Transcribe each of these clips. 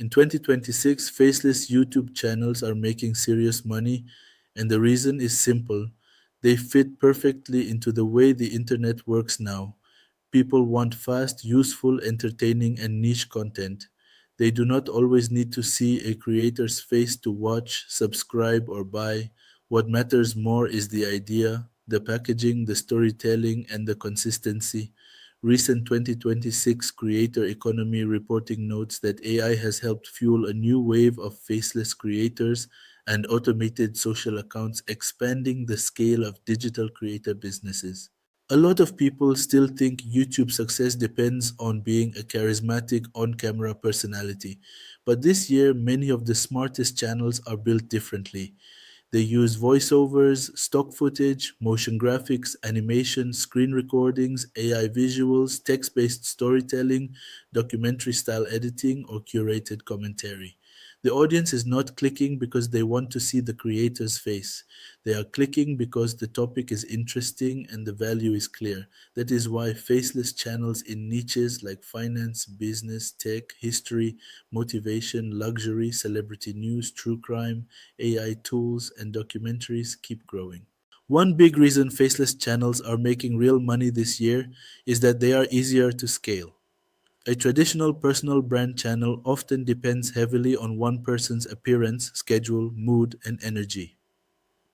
In 2026, faceless YouTube channels are making serious money, and the reason is simple. They fit perfectly into the way the internet works now. People want fast, useful, entertaining, and niche content. They do not always need to see a creator's face to watch, subscribe, or buy. What matters more is the idea, the packaging, the storytelling, and the consistency. Recent 2026 Creator Economy reporting notes that AI has helped fuel a new wave of faceless creators and automated social accounts, expanding the scale of digital creator businesses. A lot of people still think YouTube success depends on being a charismatic on camera personality. But this year, many of the smartest channels are built differently. They use voiceovers, stock footage, motion graphics, animation, screen recordings, AI visuals, text based storytelling, documentary style editing, or curated commentary. The audience is not clicking because they want to see the creator's face. They are clicking because the topic is interesting and the value is clear. That is why faceless channels in niches like finance, business, tech, history, motivation, luxury, celebrity news, true crime, AI tools, and documentaries keep growing. One big reason faceless channels are making real money this year is that they are easier to scale. A traditional personal brand channel often depends heavily on one person's appearance, schedule, mood, and energy.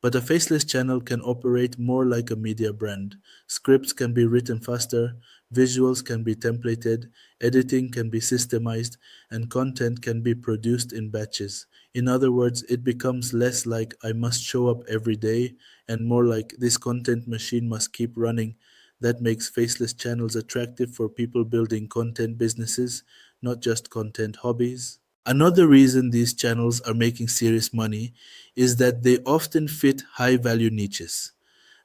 But a faceless channel can operate more like a media brand. Scripts can be written faster, visuals can be templated, editing can be systemized, and content can be produced in batches. In other words, it becomes less like I must show up every day and more like this content machine must keep running. That makes faceless channels attractive for people building content businesses, not just content hobbies. Another reason these channels are making serious money is that they often fit high value niches.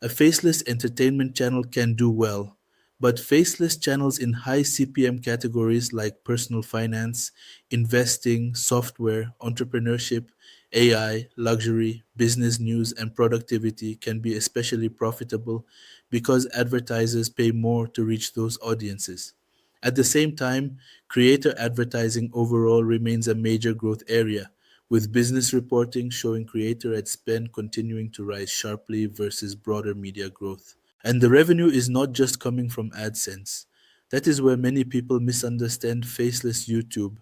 A faceless entertainment channel can do well, but faceless channels in high CPM categories like personal finance, investing, software, entrepreneurship, AI, luxury, business news, and productivity can be especially profitable because advertisers pay more to reach those audiences. At the same time, creator advertising overall remains a major growth area, with business reporting showing creator ad spend continuing to rise sharply versus broader media growth. And the revenue is not just coming from AdSense. That is where many people misunderstand faceless YouTube.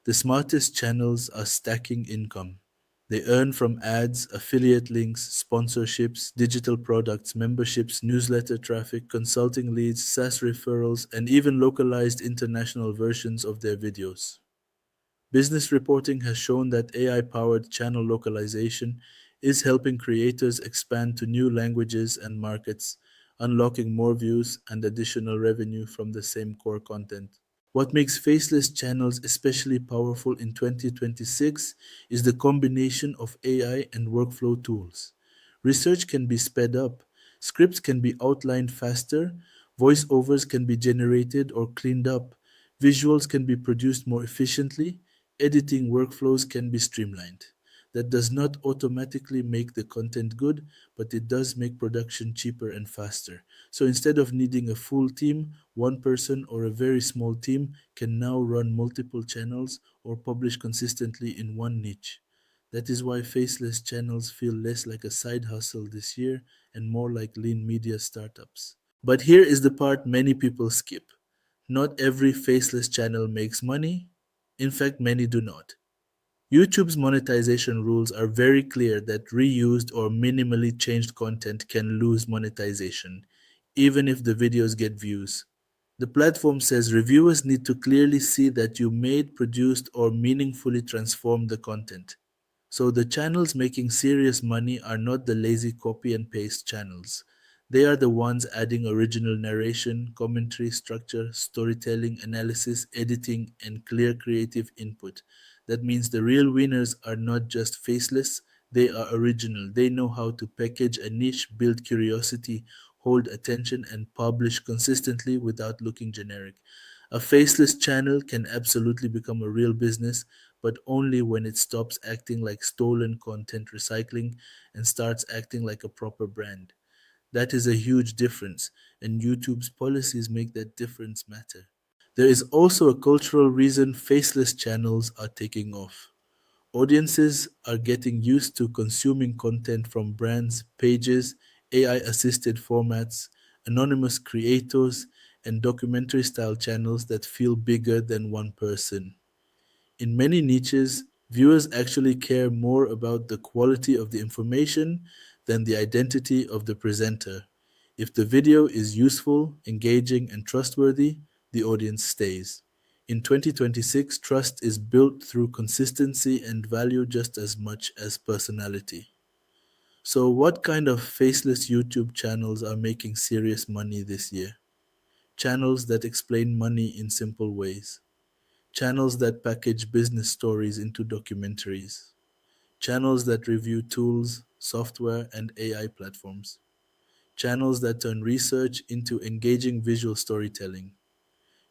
The smartest channels are stacking income. They earn from ads, affiliate links, sponsorships, digital products, memberships, newsletter traffic, consulting leads, SaaS referrals, and even localized international versions of their videos. Business reporting has shown that AI powered channel localization is helping creators expand to new languages and markets, unlocking more views and additional revenue from the same core content. What makes faceless channels especially powerful in 2026 is the combination of AI and workflow tools. Research can be sped up, scripts can be outlined faster, voiceovers can be generated or cleaned up, visuals can be produced more efficiently, editing workflows can be streamlined. That does not automatically make the content good, but it does make production cheaper and faster. So instead of needing a full team, one person or a very small team can now run multiple channels or publish consistently in one niche. That is why faceless channels feel less like a side hustle this year and more like lean media startups. But here is the part many people skip. Not every faceless channel makes money. In fact, many do not. YouTube's monetization rules are very clear that reused or minimally changed content can lose monetization, even if the videos get views. The platform says reviewers need to clearly see that you made, produced, or meaningfully transformed the content. So the channels making serious money are not the lazy copy and paste channels. They are the ones adding original narration, commentary, structure, storytelling, analysis, editing, and clear creative input. That means the real winners are not just faceless, they are original. They know how to package a niche, build curiosity, hold attention, and publish consistently without looking generic. A faceless channel can absolutely become a real business, but only when it stops acting like stolen content recycling and starts acting like a proper brand. That is a huge difference, and YouTube's policies make that difference matter. There is also a cultural reason faceless channels are taking off. Audiences are getting used to consuming content from brands, pages, AI assisted formats, anonymous creators, and documentary style channels that feel bigger than one person. In many niches, viewers actually care more about the quality of the information than the identity of the presenter. If the video is useful, engaging, and trustworthy, the audience stays. In 2026, trust is built through consistency and value just as much as personality. So, what kind of faceless YouTube channels are making serious money this year? Channels that explain money in simple ways. Channels that package business stories into documentaries. Channels that review tools, software, and AI platforms. Channels that turn research into engaging visual storytelling.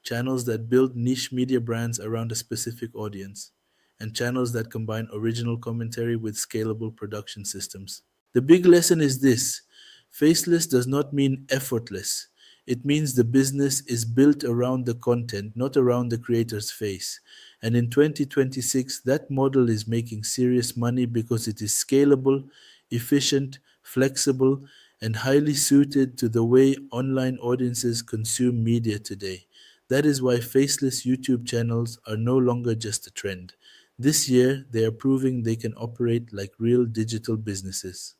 Channels that build niche media brands around a specific audience. And channels that combine original commentary with scalable production systems. The big lesson is this: faceless does not mean effortless. It means the business is built around the content, not around the creator's face. And in 2026, that model is making serious money because it is scalable, efficient, flexible, and highly suited to the way online audiences consume media today. That is why faceless YouTube channels are no longer just a trend. This year, they are proving they can operate like real digital businesses.